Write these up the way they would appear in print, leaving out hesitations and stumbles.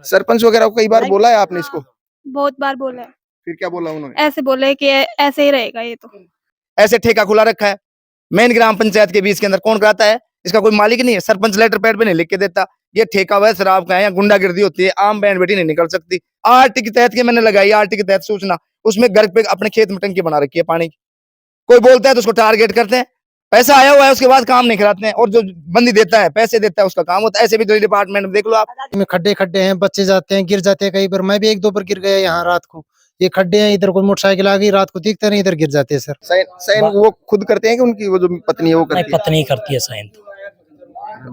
सरपंच वगैरह को कई बार बोला है आपने इसको? बहुत बार बोला है। फिर क्या बोला उन्होंने? ऐसे बोले कि ऐसे ही रहेगा ये तो। ऐसे ठेका खुला रखा है मेन ग्राम पंचायत के बीच के अंदर, कौन कराता है? इसका कोई मालिक नहीं है। सरपंच लेटर पैड पे नहीं लिख के देता ये ठेका हुआ है शराब का है या गुंडागिर्दी होती है, आम बैंड बेटी नहीं निकल सकती। आरटी के तहत के मैंने लगाई, आरटी के तहत सूचना, उसमें घर पे अपने खेत में टंकी बना रखी है पानी की। कोई बोलता है तो उसको टारगेट करते हैं, पैसा आया हुआ है उसके बाद काम नहीं कराते हैं, और जो बंदी देता है पैसे देता है उसका काम होता है। ऐसे भी डिपार्टमेंट में देख लो आप, में खड्डे खड्डे हैं, बच्चे जाते हैं, गिर जाते हैं। कई बार मैं भी एक दो बार गिर गया यहाँ रात को। ये खड्डे हैं, इधर कोई मोटरसाइकिल आ गई, रात को दिखते नहीं, इधर गिर जाते हैं सर। साइन वो खुद करते हैं कि उनकी वो जो पत्नी है वो करती है? पत्नी करती है साइन।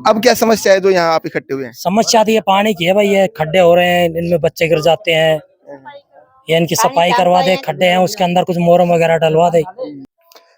अब क्या समस्या है जो यहाँ आप इकट्ठे हुए हैं? समस्या तो ये पानी की है भाई, ये खड्डे हो रहे हैं, इनमें बच्चे गिर जाते हैं, ये इनकी सफाई करवा दे। खड्डे हैं उसके अंदर कुछ मोरम वगैरह डलवा दे।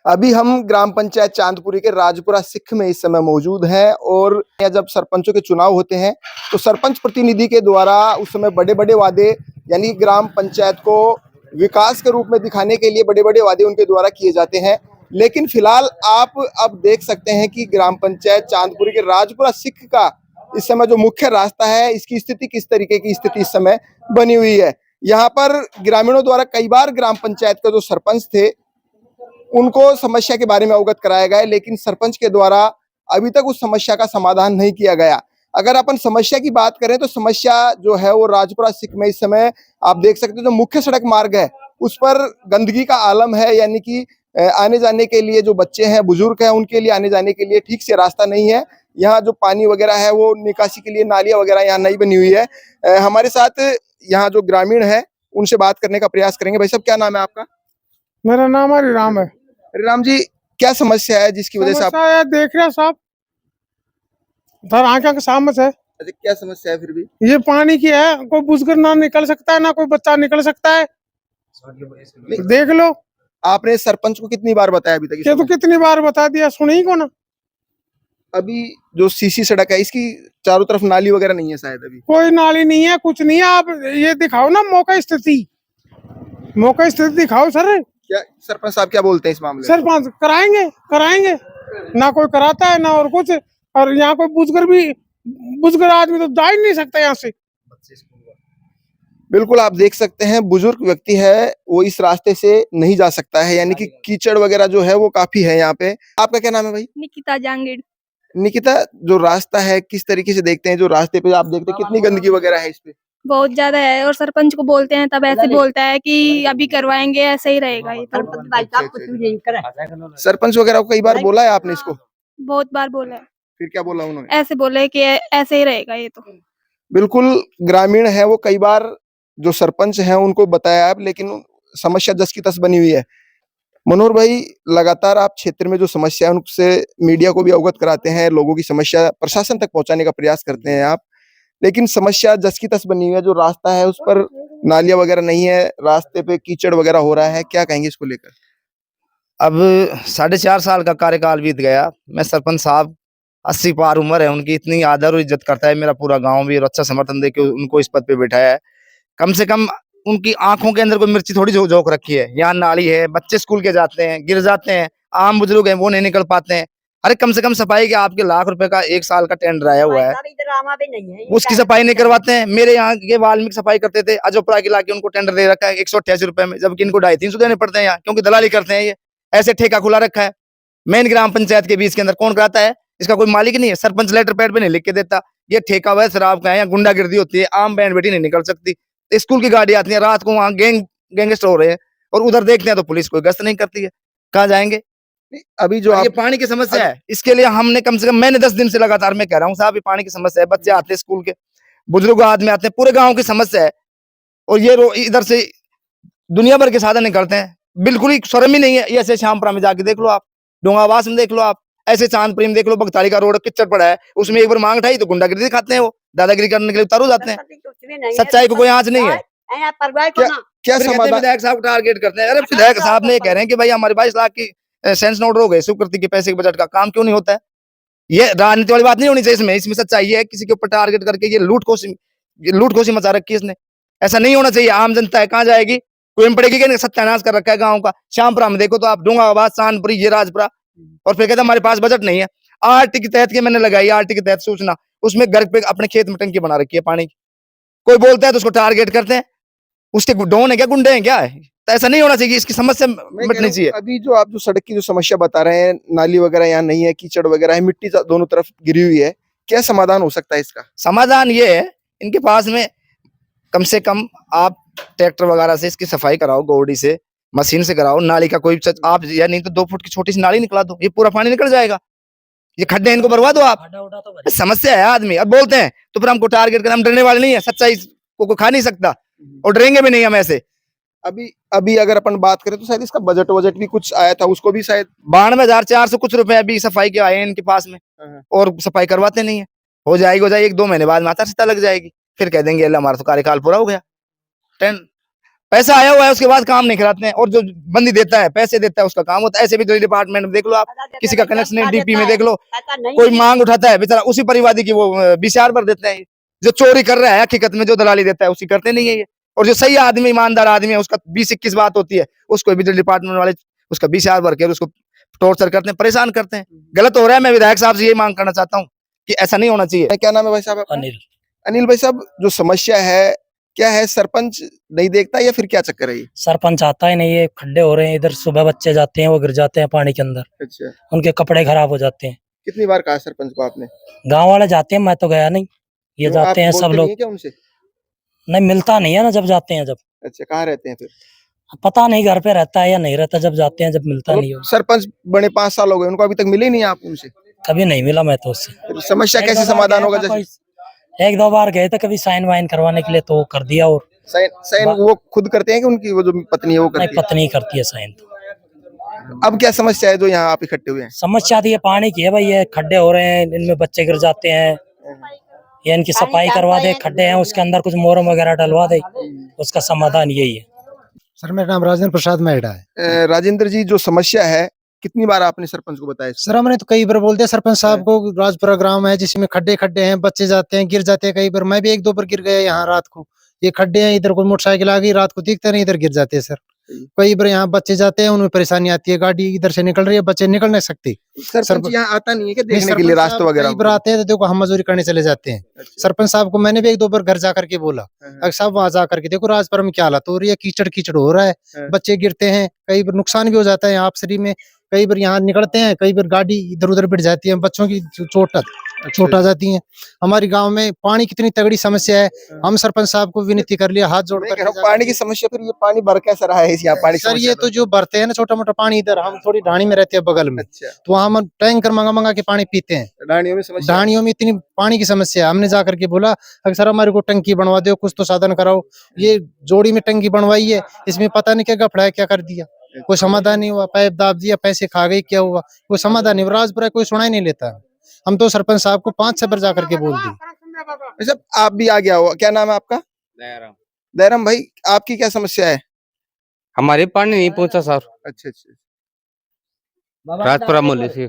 अभी हम ग्राम पंचायत चांदपुरी के राजपुरा सिख में इस समय मौजूद हैं, और जब सरपंचों के चुनाव होते हैं तो सरपंच प्रतिनिधि के द्वारा उस समय बड़े बड़े वादे, यानी ग्राम पंचायत को विकास के रूप में दिखाने के लिए बड़े बड़े वादे उनके द्वारा किए जाते हैं। लेकिन फिलहाल आप अब देख सकते हैं कि ग्राम पंचायत चांदपुरी के राजपुरा सिख का इस समय जो मुख्य रास्ता है, इसकी स्थिति किस तरीके की स्थिति इस समय बनी हुई है। यहाँ पर ग्रामीणों द्वारा कई बार ग्राम पंचायत का जो सरपंच थे उनको समस्या के बारे में अवगत कराया गया, लेकिन सरपंच के द्वारा अभी तक उस समस्या का समाधान नहीं किया गया। अगर अपन समस्या की बात करें तो समस्या जो है वो राजपुरा सिख में इस समय आप देख सकते हो, जो मुख्य सड़क मार्ग है उस पर गंदगी का आलम है, यानी कि आने जाने के लिए जो बच्चे हैं, बुजुर्ग हैं, उनके लिए आने जाने के लिए ठीक से रास्ता नहीं है। यहाँ जो पानी वगैरह है वो निकासी के लिए नालियां वगैरह यहाँ नहीं बनी हुई है। हमारे साथ यहाँ जो ग्रामीण है उनसे बात करने का प्रयास करेंगे। भाई साहब, क्या नाम है आपका? मेरा नाम हरिराम है। राम जी, क्या समस्या है जिसकी वजह से आप? समस्या है, देख रहे हैं साहब, इधर आंखों के सामने है। अच्छा, क्या समस्या है फिर भी? ये पानी की है, कोई बुजुर्ग ना निकल सकता है, ना कोई बच्चा निकल सकता है। देख लो। आपने सरपंच को कितनी बार बताया अभी तक? ये तो कितनी बार बता दिया, सुनी को ना। अभी जो सीसी सड़क है इसकी चारों तरफ नाली वगैरह नहीं है शायद अभी? कोई नाली नहीं है, कुछ नहीं है। आप ये दिखाओ ना मौका स्थिति दिखाओ सर। क्या सरपंच साहब क्या बोलते हैं इस मामले में? सरपंच कराएंगे ना, कोई कराता है ना और कुछ। और यहाँ कोई बुजुर्ग आदमी तो जा ही नहीं सकता यहाँ से। बिल्कुल, आप देख सकते हैं बुजुर्ग व्यक्ति है वो इस रास्ते से नहीं जा सकता है, यानी कि कीचड़ वगैरह जो है वो काफी है यहाँ पे। आपका क्या नाम है भाई? निकिता जांगीड़। निकिता, जो रास्ता है किस तरीके से देखते हैं? जो रास्ते पे आप देखते हैं कितनी गंदगी वगैरह है इस पे? बहुत ज्यादा है, और सरपंच को बोलते हैं तब ऐसे बोलता है कि अभी करवाएंगे, ऐसे ही रहेगा ये तो। सरपंच वगैरह को कई बार बोला है आपने इसको? बहुत बार बोला है। फिर क्या बोला उन्होंने? ऐसे बोले कि ऐसे ही रहेगा ये तो। बिल्कुल, ग्रामीण है वो कई बार जो सरपंच हैं उनको बताया है, लेकिन समस्या जस की तस बनी हुई है। मनोहर भाई, लगातार आप क्षेत्र में जो समस्या है उनसे मीडिया को भी अवगत कराते हैं, लोगों की समस्या प्रशासन तक पहुंचाने का प्रयास करते हैं आप, लेकिन समस्या जस की तस बनी हुई है। जो रास्ता है उस पर नालियां वगैरह नहीं है, रास्ते पे कीचड़ वगैरह हो रहा है, क्या कहेंगे इसको लेकर? अब 4.5 साल का कार्यकाल बीत गया। मैं सरपंच साहब 80 पार उम्र है उनकी, इतनी आदर और इज्जत करता है मेरा पूरा गांव भी, और अच्छा समर्थन देके उनको इस पद पे बैठाया है। कम से कम उनकी आंखों के अंदर कोई मिर्ची थोड़ी झोंक रखी है। यहाँ नाली है, बच्चे स्कूल के जाते हैं, गिर जाते हैं, आम बुजुर्ग हैं वो नहीं निकल पाते हैं। अरे कम से कम सफाई के आपके लाख रुपए का 1 साल का टेंडर आया हुआ है, उसकी सफाई नहीं करवाते हैं। मेरे यहाँ के वाल्मीकि सफाई करते थे, अजोपरा के लाके उनको टेंडर दे रखा है 188 रुपए में, जबकि इनको 250-300 देने पड़ते हैं यहाँ, क्योंकि दलाली करते हैं। ये ऐसे ठेका खुला रखा है मेन ग्राम पंचायत के बीच के अंदर, कौन कराता है? इसका कोई मालिक नहीं है। सरपंच लेटर पैड पे नहीं लिख के देता ये ठेका हुआ है शराब का है या गुंडागिर्दी होती है, आम बैंड बेटी नहीं निकल सकती। स्कूल की गाड़ी आती है रात को, वहाँ गैंगस्टर हो रहे हैं, और उधर देखते हैं तो पुलिस कोई गश्त नहीं करती है। कहाँ जाएंगे? अभी जो ये पानी की समस्या है, इसके लिए हमने कम से कम, मैंने 10 दिन से लगातार मैं कह रहा हूँ साहब ये पानी की समस्या है। बच्चे आते हैं स्कूल के, बुजुर्ग आदमी आते हैं, पूरे गाँव की समस्या है। और ये इधर से दुनिया भर के साधन निकलते हैं, बिल्कुल ही शर्म ही नहीं है। ये ऐसे श्यामपुरा में जाके देख लो आप, डोंगावास में देख लो आप, ऐसे चांदपुरी में देख लो, बगतारी का रोड किच्चड़ पड़ा है, उसमें एक बार मांग उठाई तो गुंडागिर्दी दिखाते हैं, वो दादागिरी करने के लिए उतारू जाते हैं। सच्चाई को कोई आंच नहीं है। क्या समाधान? विधायक साहब टारगेट करते हैं। अरे विधायक साहब ने कह रहे हैं कि भाई हमारे 22 लाख की सेंस नोट हो गए, स्वीकृति के पैसे के बजट का काम क्यों नहीं होता है? ये राजनीति वाली बात नहीं होनी चाहिए इसमें सच्चाई है किसी के ऊपर टारगेट करके ये लूटखोसी मचा रखी है इसने। ऐसा नहीं होना चाहिए। आम जनता है कहाँ जाएगी? कोई पड़ेगी कि सत्यानाश कर रखा है गाँव का। श्यामपुरा में देखो तो आप, डोंगाबाद, चांदपुरी, ये राजपुरा, और फिर कहते हमारे पास बजट नहीं है। आरटी के तहत के मैंने लगाई, आरटी के तहत सूचना, उसमें घर पे अपने खेत में टंकी बना रखी है पानी की। कोई बोलता है तो उसको टारगेट करते हैं, उसके डॉन है क्या, गुंडे हैं क्या? तो ऐसा नहीं होना चाहिए, इसकी समस्या मैं कह मिटनी रहा हूं, चाहिए। अभी जो आप जो सड़क की जो समस्या बता रहे हैं, नाली वगैरह यहाँ नहीं है, कीचड़ वगैरह है, मिट्टी दोनों तरफ गिरी हुई है, क्या समाधान हो सकता है इसका? समाधान ये है, इनके पास में कम से कम आप ट्रैक्टर वगैरह से इसकी सफाई कराओ, गोड़ी से, मशीन से कराओ, नाली का कोई आप, या नहीं तो 2 फुट की छोटी सी नाली निकला दो, ये पूरा पानी निकल जाएगा। ये खड्डे इनको भरवा दो आप, खड्डा उठा तो भर समस्या है आदमी। अब बोलते हैं तो फिर हमको टारगेट कर, हम डरने वाले नहीं है, सच्चाई को खा नहीं सकता और डरेंगे भी नहीं हम ऐसे। अभी अगर अपन बात करें तो शायद इसका बजट भी कुछ आया था, उसको भी शायद 92,400 कुछ रुपए अभी सफाई के आए हैं इनके पास में, और सफाई करवाते नहीं है। हो जाएगी 1-2 महीने बाद माता सीता लग जाएगी, फिर कह देंगे अल्लाह हमारा तो कार्यकाल पूरा हो गया। पैसा आया हुआ है, उसके बाद काम नहीं कराते हैं, और जो बंदी देता है, पैसे देता है, उसका काम होता है। ऐसे भी डिपार्टमेंट में देख लो आप, किसी का कनेक्शन है डीपी में देख लो, कोई मांग उठाता है बेचारा, उसी परिवादी की वो 20,000 भर देते हैं। जो चोरी कर रहा है हकीकत में, जो दलाली देता है, उसी करते नहीं है ये। और जो सही आदमी, ईमानदार आदमी है, उसका 20-21 बात होती है, उसको बिजली डिपार्टमेंट वाले उसका 20,000 भर के उसको टॉर्चर करते हैं, परेशान करते हैं। गलत हो रहा है। मैं विधायक साहब से ये मांग करना चाहता हूँ कि ऐसा नहीं होना चाहिए। क्या नाम है भाई साहब आपका? अनिल। अनिल भाई साहब, जो समस्या है क्या है, सरपंच नहीं देखता या फिर क्या चक्कर है ये? सरपंच आता ही नहीं है, खड्डे हो रहे हैं इधर, सुबह बच्चे जाते हैं, वो गिर जाते हैं पानी के अंदर, अच्छा, उनके कपड़े खराब हो जाते हैं। कितनी बार कहा सरपंच को आपने? गांव वाले जाते हैं, मैं तो गया नहीं, ये क्यों, आप जाते हैं सब बोलते नहीं लोग। है क्या उनसे? नहीं, मिलता नहीं है ना जब जाते हैं। जब अच्छा, कहाँ रहते हैं फिर? पता नहीं घर पे रहता है या नहीं रहता, जब जाते हैं जब मिलता नहीं हो। सरपंच बने 5 साल हो गए, उनको अभी तक मिले नहीं आप उनसे? कभी नहीं मिला मैं तो उससे। फिर समस्या कैसे 1-2 बार समाधान गया होगा? था जैसे 1-2 बार गए थे कभी साइन वाइन करवाने के लिए, तो वो कर दिया। और साइन वो खुद करते हैं कि उनकी वो जो पत्नी है वो नहीं, करती है? पत्नी करती है साइन तो। अब क्या समस्या है जो यहाँ आप इकट्ठे हुए हैं? समस्या तो ये पानी की है भाई, ये खड्डे हो रहे हैं, इनमें बच्चे गिर जाते हैं, ये इनकी सफाई करवा दे, खड्डे हैं उसके अंदर कुछ मोरम वगैरह डलवा दे, उसका समाधान यही है। सर मेरा नाम राजेंद्र प्रसाद मेहड़ा है। राजेंद्र जी, जो समस्या है कितनी बार आपने सरपंच को बताया इसको? सर हमने तो कई बार बोल दिया सरपंच साहब को, राजपुरा ग्राम है जिसमें खड्डे खड्डे हैं, बच्चे जाते हैं, गिर जाते हैं। कई बार मैं भी 1-2 बार गिर गया यहाँ रात को। ये खड्डे हैं, इधर कोई मोटरसाइकिल आ गई, रात को दिखते नहीं, इधर गिर जाते हैं सर। कई बार यहाँ बच्चे जाते हैं, उनमें परेशानी आती है, गाड़ी इधर से निकल रही है, बच्चे निकल नहीं सकते। सरपंच यहाँ आता नहीं है क्या नहीं, देखने के लिए सरपंच रास्ते साहब वगैरह? कई बार आते हैं तो देखो हम मजदूरी करने चले जाते हैं। अच्छा। सरपंच साहब को मैंने भी 1-2 बार घर जाकर के बोला, अगर साहब वहां जाकर के देखो राजपुरा में क्या हालत हो रही है, कीचड़ कीचड़ हो रहा है, बच्चे गिरते हैं, कई बार नुकसान भी हो जाता है आप शरीर में। कई बार यहाँ निकलते हैं, कई बार गाड़ी इधर उधर बिठ जाती है, बच्चों की चोट आ जाती है। हमारी गांव में पानी कितनी तगड़ी समस्या है, हम सरपंच साहब को विनती कर लिया, हाथ जोड़ मैं कर कह रहा हूँ, पानी की समस्या, फिर ये पानी भर कैसा रहा है यहाँ पानी की सर। ये समस्या तो जो भरते हैं ना छोटा मोटा पानी, इधर हम थोड़ी ढाणी में रहते हैं बगल में, अच्छा, तो वहाँ हम टैंकर मंगा मंगा के पानी पीते हैं। ढाणियों में समस्या? ढाणियों में इतनी पानी की समस्या है, हमने जाकर के बोला अगर सर हमारे को टंकी बनवा दो, कुछ तो साधन कराओ। ये जोड़ी में टंकी बनवाई है, इसमें पता नहीं क्या गफड़ा है, क्या कर दिया, कोई समाधान नहीं हुआ। पाइप दाब दिया, पैसे खा गई, क्या हुआ, कोई समाधान नहीं। राजपुरा कोई सुना ही नहीं लेता। हम तो सरपंच साहब को 5-6 बार जाकर के बोल दी। सब आप भी आ गया हुआ, क्या नाम है आपका? दयाराम भाई, आपकी क्या समस्या है? हमारे पानी नहीं पहुंचा सर, अच्छा अच्छा, राजपुरा मोहल्ले से।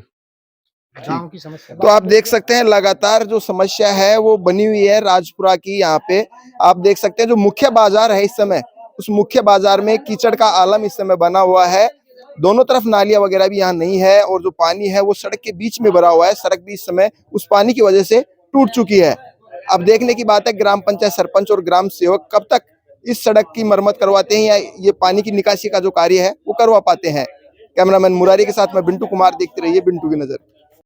गांव की समस्या तो आप देख सकते हैं लगातार जो समस्या है वो बनी हुई है राजपुरा की। यहाँ पे आप देख सकते हैं जो मुख्य बाजार है इस समय, उस मुख्य बाजार में कीचड़ का आलम इस समय बना हुआ है। दोनों तरफ नालियां वगैरह भी यहाँ नहीं है, और जो पानी है वो सड़क के बीच में भरा हुआ है। सड़क भी इस समय उस पानी की वजह से टूट चुकी है। अब देखने की बात है ग्राम पंचायत सरपंच और ग्राम सेवक कब तक इस सड़क की मरम्मत करवाते हैं या ये पानी की निकासी का जो कार्य है वो करवा पाते हैं। कैमरामैन मुरारी के साथ मैं बिंटू कुमार, देखते रहिए बिंटू की नजर।